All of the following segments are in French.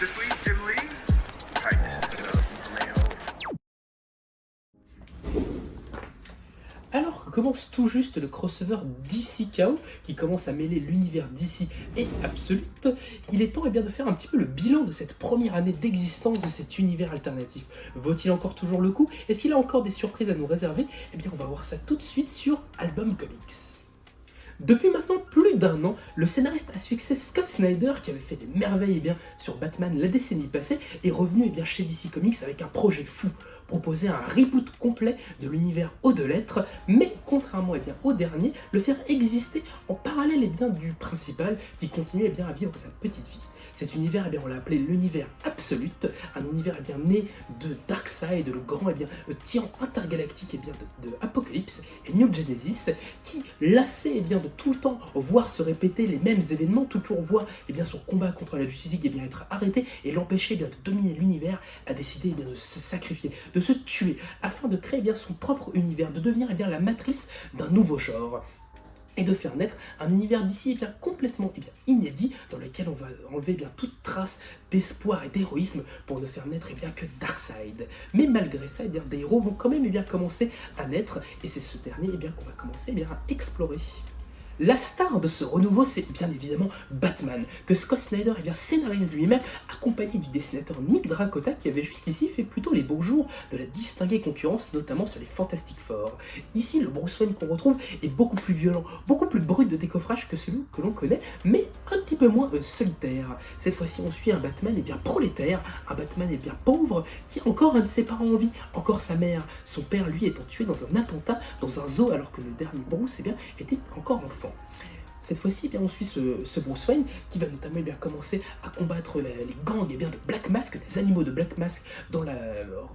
This week, Jim Lee. Hi, this is Romeo. Alors que commence tout juste le crossover DC Chaos, qui commence à mêler l'univers DC et Absolute, il est temps de faire un petit peu le bilan de cette première année d'existence de cet univers alternatif. Vaut-il encore toujours le coup? Est-ce qu'il a encore des surprises à nous réserver? On va voir ça tout de suite sur Album Comics. Depuis maintenant plus d'un an, le scénariste à succès Scott Snyder, qui avait fait des merveilles sur Batman la décennie passée, est revenu chez DC Comics avec un projet fou, proposer un reboot complet de l'univers Aux Deux Lettres, mais contrairement au dernier, le faire exister en parallèle du principal qui continue à vivre sa petite vie. Cet univers, on l'a appelé l'univers Absolute, un univers né de Darkseid, le grand tyran intergalactique de Apocalypse et New Genesis, qui, lassé de tout le temps voir se répéter les mêmes événements, toujours voir son combat contre la Justice League être arrêté et l'empêcher de dominer l'univers, a décidé de se sacrifier, de se tuer, afin de créer son propre univers, de devenir la matrice d'un nouveau genre. Et de faire naître un univers d'ici complètement inédit, dans lequel on va enlever toute trace d'espoir et d'héroïsme pour ne faire naître que Darkseid. Mais malgré ça, des héros vont quand même commencer à naître, et c'est ce dernier qu'on va commencer à explorer. La star de ce renouveau, c'est bien évidemment Batman, que Scott Snyder scénarise lui-même, accompagné du dessinateur Nick Dracota, qui avait jusqu'ici fait plutôt les beaux jours de la distinguée concurrence, notamment sur les Fantastic Four. Ici, le Bruce Wayne qu'on retrouve est beaucoup plus violent, beaucoup plus brut de décoffrage que celui que l'on connaît, mais un petit peu moins solitaire. Cette fois-ci, on suit un Batman prolétaire, un Batman pauvre, qui a encore un de ses parents en vie, encore sa mère, son père lui étant tué dans un attentat, dans un zoo, alors que le dernier Bruce était encore enfant. Cette fois-ci, on suit ce Bruce Wayne qui va notamment commencer à combattre les gangs de Black Mask, des animaux de Black Mask dans la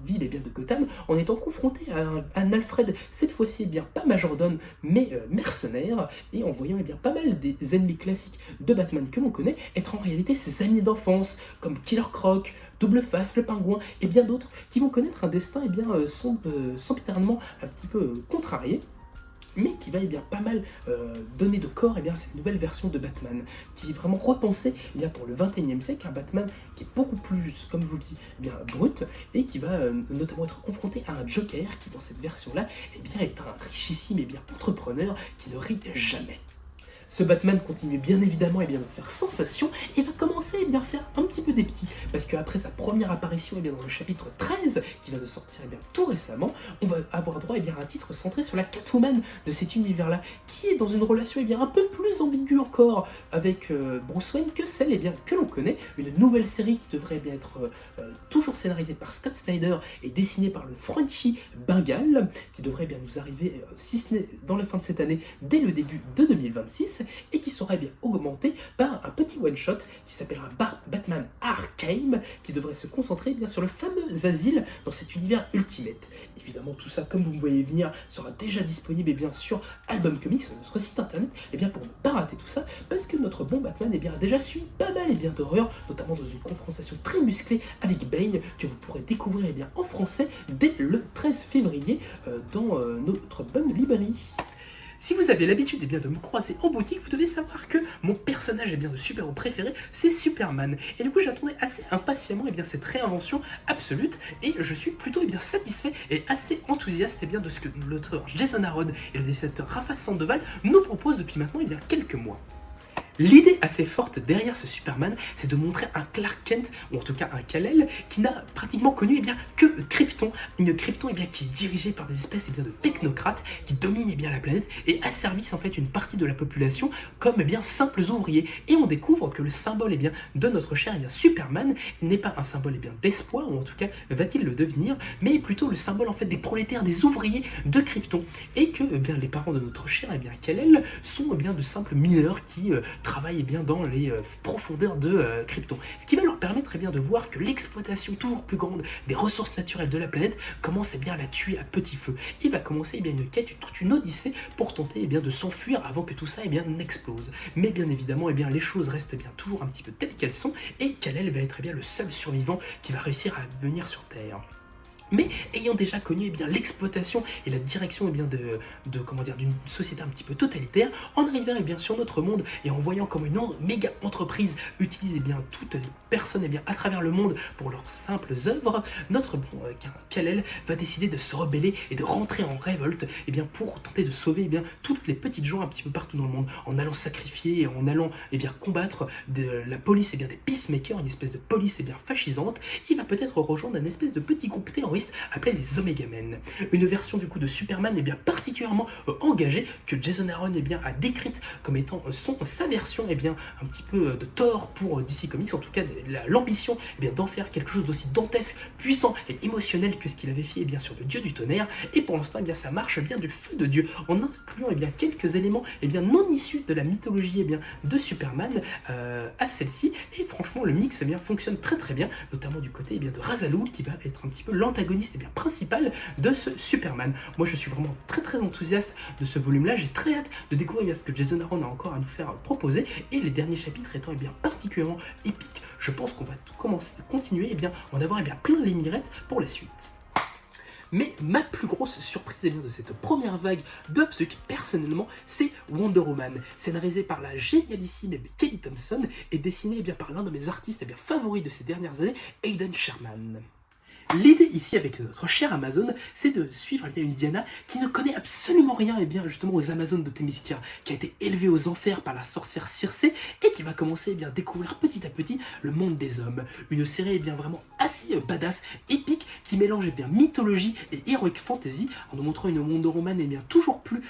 ville de Gotham, en étant confronté à un Alfred, cette fois-ci pas majordome, mais mercenaire, et en voyant pas mal des ennemis classiques de Batman que l'on connaît être en réalité ses amis d'enfance, comme Killer Croc, Double Face, le Pingouin, et bien d'autres, qui vont connaître un destin sempiternellement un petit peu contrarié, mais qui va pas mal donner de corps à cette nouvelle version de Batman, qui est vraiment repensée pour le 21e siècle, un Batman qui est beaucoup plus, comme je vous le dis, brut, et qui va notamment être confronté à un Joker qui, dans cette version-là, est un richissime entrepreneur qui ne rit jamais. Ce Batman continue bien évidemment de faire sensation et va commencer à faire un petit peu des petits, parce qu'après sa première apparition dans le chapitre 13 qui vient de sortir tout récemment, on va avoir droit à un titre centré sur la Catwoman de cet univers-là, qui est dans une relation un peu plus ambiguë encore avec Bruce Wayne que celle que l'on connaît, une nouvelle série qui devrait être toujours scénarisée par Scott Snyder et dessinée par le Frenchy Bengal, qui devrait nous arriver, si ce n'est dans la fin de cette année, dès le début de 2026, et qui sera augmenté par un petit one-shot qui s'appellera Batman Arkham, qui devrait se concentrer sur le fameux asile dans cet univers Ultimate. Évidemment, tout ça, comme vous me voyez venir, sera déjà disponible sur Album Comics, sur notre site internet, pour ne pas rater tout ça, parce que notre bon Batman a déjà suivi pas mal d'horreur, notamment dans une confrontation très musclée avec Bane, que vous pourrez découvrir en français dès le 13 février dans notre bonne librairie. Si vous avez l'habitude de me croiser en boutique, vous devez savoir que mon personnage de super-héros préféré, c'est Superman. Et du coup, j'attendais assez impatiemment cette réinvention absolute, et je suis plutôt satisfait et assez enthousiaste de ce que l'auteur Jason Aaron et le dessinateur Rafa Sandoval nous proposent depuis maintenant quelques mois. L'idée assez forte derrière ce Superman, c'est de montrer un Clark Kent, ou en tout cas un Kal-El, qui n'a pratiquement connu que Krypton. Une Krypton qui est dirigée par des espèces de technocrates qui dominent la planète et asservissent en fait une partie de la population comme simples ouvriers. Et on découvre que le symbole de notre cher Superman n'est pas un symbole d'espoir, ou en tout cas va-t-il le devenir, mais plutôt le symbole en fait des prolétaires, des ouvriers de Krypton. Et que les parents de notre cher Kal-El sont de simples mineurs qui travaillent dans les profondeurs de Krypton. Ce qui va leur permettre de voir que l'exploitation toujours plus grande des ressources naturelles de la planète commence à la tuer à petit feu. Il va commencer une quête, toute une odyssée pour tenter de s'enfuir avant que tout ça n'explose. Mais bien évidemment, les choses restent toujours un petit peu telles qu'elles sont, et Kal-El va être le seul survivant qui va réussir à venir sur Terre. Mais ayant déjà connu l'exploitation et la direction d'une société un petit peu totalitaire, en arrivant sur notre monde et en voyant comme une méga entreprise utilise toutes les personnes à travers le monde pour leurs simples œuvres, notre bon Kal-El va décider de se rebeller et de rentrer en révolte pour tenter de sauver toutes les petites gens un petit peu partout dans le monde, en allant sacrifier et en allant combattre la police des peacemakers, une espèce de police fascisante. Il va peut-être rejoindre un espèce de petit groupe terroriste appelé les Omega Men. Une version du coup de Superman particulièrement engagée que Jason Aaron a décrite comme étant sa version un petit peu de Thor pour DC Comics, en tout cas l'ambition d'en faire quelque chose d'aussi dantesque, puissant et émotionnel que ce qu'il avait fait sur le dieu du tonnerre. Et pour l'instant ça marche du feu de Dieu, en incluant quelques éléments non issus de la mythologie de Superman à celle-ci. Et franchement le mix fonctionne très très bien, notamment du côté de Ra's al Ghul qui va être un petit peu l'antagoniste principal de ce Superman. Moi je suis vraiment très très enthousiaste de ce volume là, j'ai très hâte de découvrir ce que Jason Aaron a encore à nous faire proposer, et les derniers chapitres étant particulièrement épiques. Je pense qu'on va continuer en avoir plein les mirettes pour la suite. Mais ma plus grosse surprise de cette première vague d'Upsuck, personnellement, c'est Wonder Woman, scénarisé par la génialissime Kelly Thompson et dessiné par l'un de mes artistes favoris de ces dernières années, Aidan Sherman. L'idée ici avec notre chère Amazon, c'est de suivre une Diana qui ne connaît absolument rien justement aux Amazones de Themyscira, qui a été élevée aux enfers par la sorcière Circé et qui va commencer à découvrir petit à petit le monde des hommes. Une série vraiment assez badass, épique, qui mélange mythologie et heroic fantasy en nous montrant une Wonder Woman toujours plus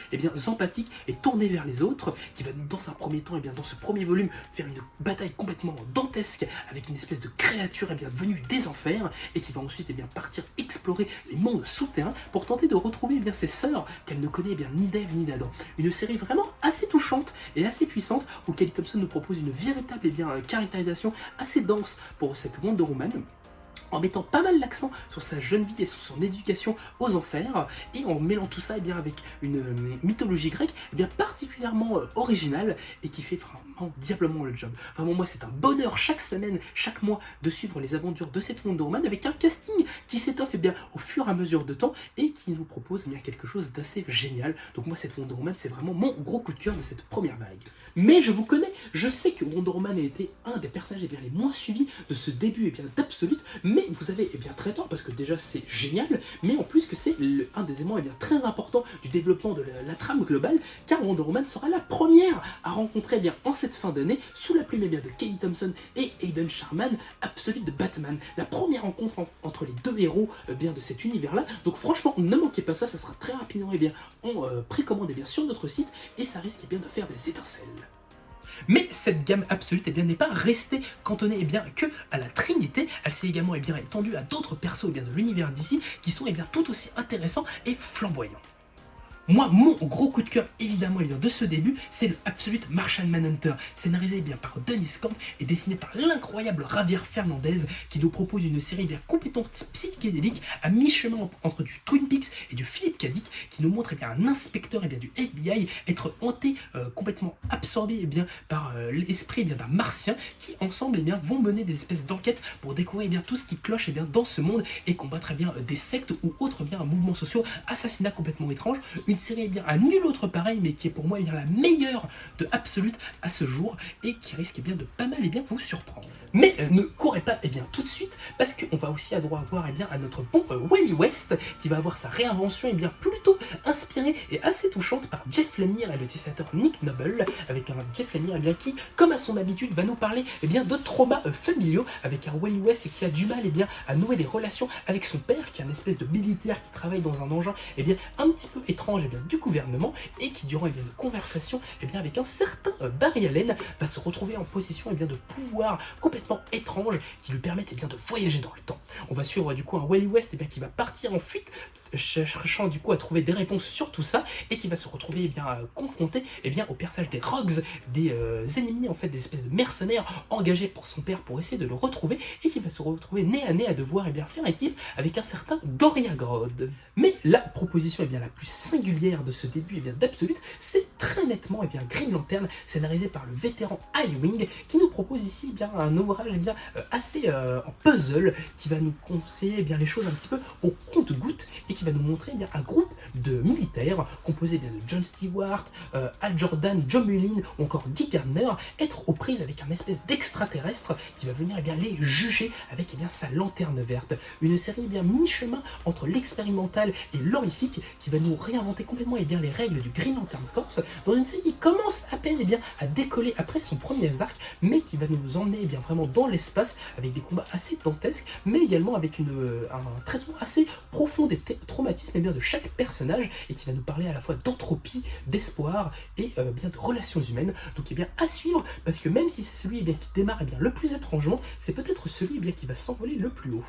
empathique et tournée vers les autres, qui va dans un premier temps dans ce premier volume faire une bataille complètement dantesque avec une espèce de créature venue des enfers, et qui va ensuite partir explorer les mondes souterrains pour tenter de retrouver ses sœurs qu'elle ne connaît ni d'Ève ni d'Adam. Une série vraiment assez touchante et assez puissante où Kelly Thompson nous propose une véritable caractérisation assez dense pour cette Wonder Woman, en mettant pas mal l'accent sur sa jeune vie et sur son éducation aux enfers, et en mêlant tout ça avec une mythologie grecque particulièrement originale et qui fait vraiment diablement le job. Vraiment, moi c'est un bonheur chaque semaine, chaque mois de suivre les aventures de cette Wonder Woman avec un casting qui s'étoffe au fur et à mesure de temps et qui nous propose quelque chose d'assez génial. Donc moi cette Wonder Woman c'est vraiment mon gros coup de cœur de cette première vague. Mais je vous connais, je sais que Wonder Woman a été un des personnages les moins suivis de ce début d'Absolute, mais vous avez très tort, parce que déjà c'est génial, mais en plus que c'est un des éléments très importants du développement de la trame globale, car Wonder Woman sera la première à rencontrer en cette fin d'année, sous la plume de Kelly Thompson et Aidan Sherman, Absolute de Batman. La première rencontre entre les deux héros de cet univers-là. Donc franchement, ne manquez pas ça, ça sera très rapidement en précommande sur notre site, et ça risque de faire des étincelles. Mais cette gamme Absolute n'est pas restée cantonnée que à la Trinité, elle s'est également étendue à d'autres persos de l'univers d'ici qui sont tout aussi intéressants et flamboyants. Moi, mon gros coup de cœur, évidemment, de ce début, c'est le Absolute Martian Manhunter, scénarisé par Dennis Camp et dessiné par l'incroyable Javier Fernandez, qui nous propose une série complètement psychédélique à mi-chemin entre du Twin Peaks et du Philip K. Dick, qui nous montre un inspecteur du FBI être hanté, complètement absorbé par l'esprit d'un martien, qui ensemble vont mener des espèces d'enquêtes pour découvrir tout ce qui cloche dans ce monde et combattre des sectes ou autres mouvements sociaux, assassinats complètement étranges. Une série à nul autre pareil, mais qui est pour moi la meilleure de Absolute à ce jour, et qui risque de pas mal vous surprendre. Mais ne courez pas tout de suite, parce qu'on va aussi avoir à notre bon Wally West, qui va avoir sa réinvention plutôt inspirée et assez touchante par Jeff Lemire et le dessinateur Nick Noble, avec un Jeff Lemire qui, comme à son habitude, va nous parler de traumas familiaux, avec un Wally West qui a du mal à nouer des relations avec son père, qui est une espèce de militaire qui travaille dans un engin un petit peu étrange du gouvernement, et qui durant une conversation avec un certain Barry Allen va se retrouver en possession de pouvoirs complètement étranges qui lui permettent de voyager dans le temps. On va suivre du coup un Wally West qui va partir en fuite cherchant du coup à trouver des réponses sur tout ça, et qui va se retrouver confronté au personnage des Rogues, des ennemis en fait, des espèces de mercenaires engagés pour son père pour essayer de le retrouver, et qui va se retrouver nez à nez à devoir faire équipe avec un certain Goriagrod. Mais la proposition la plus singulière de ce début d'Absolute, c'est très nettement Green Lantern, scénarisé par le vétéran Highwing, qui nous propose ici un ouvrage assez en puzzle, qui va nous conseiller les choses un petit peu au compte-gouttes, et qui va nous montrer un groupe de militaires composé de John Stewart, Hal Jordan, John Mullin ou encore Guy Gardner, être aux prises avec un espèce d'extraterrestre qui va venir les juger avec sa lanterne verte. Une série mi-chemin entre l'expérimental et l'horrifique, qui va nous réinventer complètement les règles du Green Lantern Corps, dans une série qui commence à peine à décoller après son premier arc, mais qui va nous emmener vraiment dans l'espace avec des combats assez dantesques, mais également avec un traitement assez profond des traumatismes de chaque personnage, et qui va nous parler à la fois d'entropie, d'espoir et de relations humaines. Donc à suivre, parce que même si c'est celui qui démarre le plus étrangement, c'est peut-être celui qui va s'envoler le plus haut.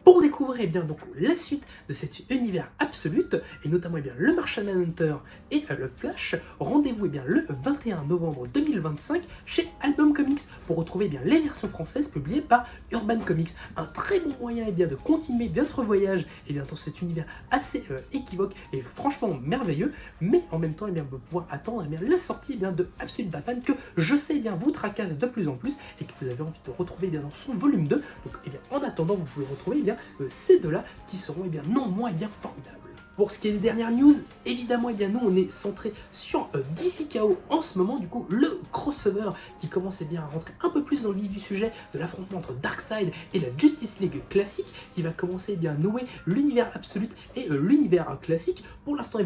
Pour découvrir donc la suite de cet univers Absolute, et notamment le Martian Manhunter et le Flash, rendez-vous le 21 novembre 2025 chez Album Comics pour retrouver les versions françaises publiées par Urban Comics. Un très bon moyen de continuer votre voyage dans cet univers assez équivoque et franchement merveilleux, mais en même temps de pouvoir attendre la sortie de Absolute Batman, que je sais vous tracasse de plus en plus et que vous avez envie de retrouver dans son volume 2. Donc en attendant, vous pouvez retrouver ces deux-là qui seront non moins formidables. Pour ce qui est des dernières news, évidemment, nous, on est centré sur DC Chaos en ce moment, du coup, le crossover qui commence à rentrer un peu plus dans le vif du sujet de l'affrontement entre Darkseid et la Justice League classique, qui va commencer à nouer l'univers Absolute et l'univers classique. Pour l'instant,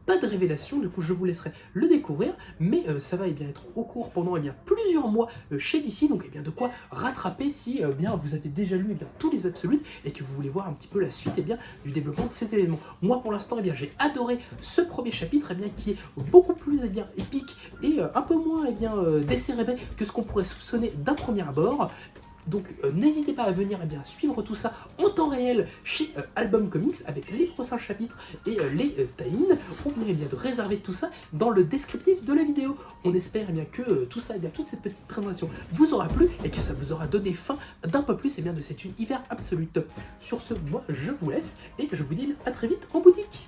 pas de révélation, du coup, je vous laisserai le découvrir, mais ça va être au cours pendant plusieurs mois chez DC, donc de quoi rattraper si vous avez déjà lu tous les Absolutes et que vous voulez voir un petit peu la suite du développement de cet événement. Moi, pour l'instant, j'ai adoré ce premier chapitre qui est beaucoup plus épique et un peu moins décérébré que ce qu'on pourrait soupçonner d'un premier abord. Donc n'hésitez pas à venir suivre tout ça en temps réel chez Album Comics avec les prochains chapitres et les tie-in. Oubliez de réserver tout ça dans le descriptif de la vidéo. On espère que tout ça, toute cette petite présentation vous aura plu et que ça vous aura donné faim d'un peu plus de cet univers Absolute. Sur ce, moi je vous laisse et je vous dis à très vite en boutique.